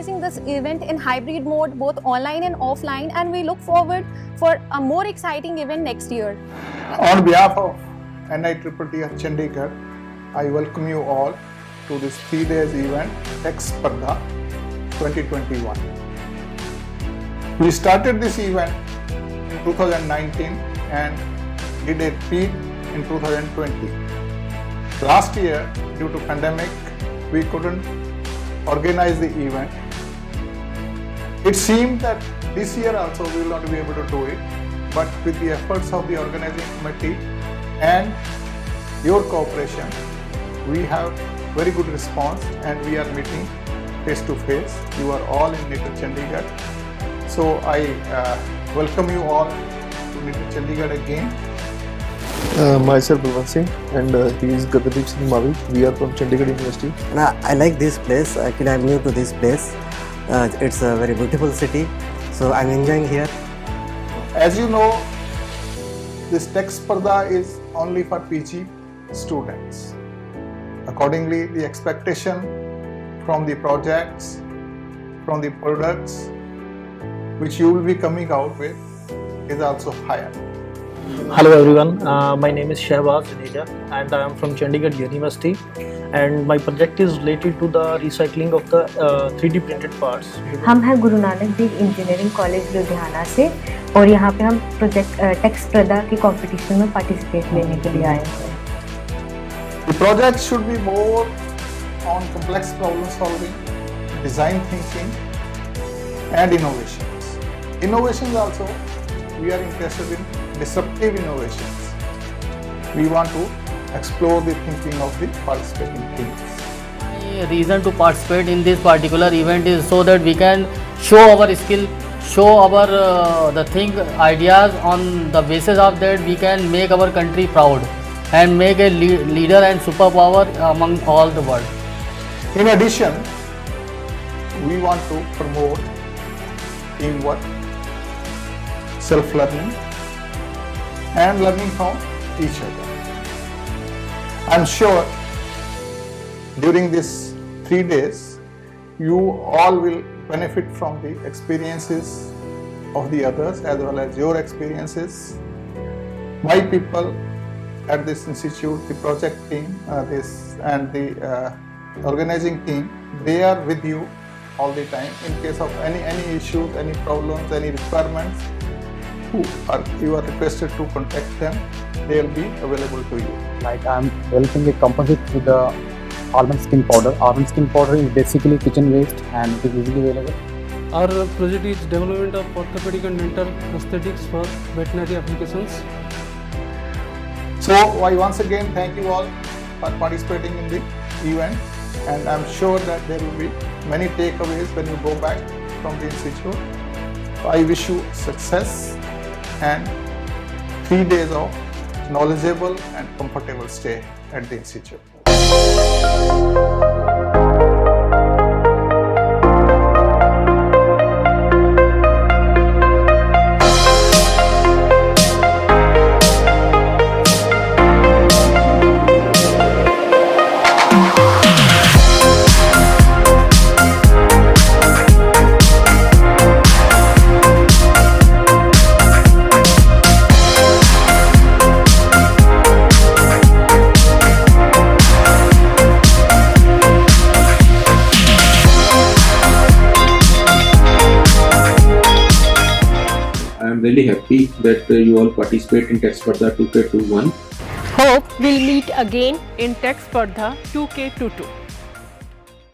organizing this event in hybrid mode, both online and offline, and we look forward for a more exciting event next year. On behalf of NITTT of Chandigarh, I welcome you all to this 3 days event, Tech Spardha 2021. We started this event in 2019 and did a repeat in 2020. Last year, due to pandemic, we couldn't organize the event. It seemed that this year also we will not be able to do it, but with the efforts of the organizing committee and your cooperation, we have very good response and we are meeting face to face. You are all in NITTT Chandigarh. So I welcome you all to NITTT Chandigarh again. Myself Bhuvan Singh and he is Gadadeep Singh Mavi. We are from Chandigarh University. I like this place. Actually, I'm new to this place. It's a very beautiful city, so I'm enjoying here. As you know, this Tech Spardha is only for PG students. Accordingly, the expectation from the projects, from the products which you will be coming out with is also higher. Hello everyone, my name is Shehbaz Juneja and I am from Chandigarh University, and my project is related to the recycling of the 3D printed parts. हम हैं Guru Nanak Dev engineering college Ludhiana से और यहाँ पे हम project take स्पर्धा के competition में पार्टिसिपेट लेने के लिए आए हैं. The project should be more on complex problem solving, design thinking and innovations. Innovations also, we are interested in disruptive innovations. We want to explore the thinking of the participating teams. The reason to participate in this particular event is so that we can show our skill, show our ideas. On the basis of that, we can make our country proud and make a leader and superpower among all the world. In addition, we want to promote teamwork, self-learning and learning from each other. I'm sure during these 3 days, you all will benefit from the experiences of the others as well as your experiences. My people at this institute, the project team, and the organizing team, they are with you all the time. In case of any issues, any problems, any requirements, you are requested to contact them. They will be available to you. Like I'm developing a composite with the Arban skin powder. Arban skin powder is basically kitchen waste and it is easily available. Our project is development of orthopedic and dental prosthetics for veterinary applications. So I once again thank you all for participating in the event, and I'm sure that there will be many takeaways when you go back from the institute. I wish you success and 3 days of knowledgeable and comfortable stay at the institute. I am really happy that you all participate in Tech Spardha 2K21. Hope we'll meet again in Tech Spardha 2K22.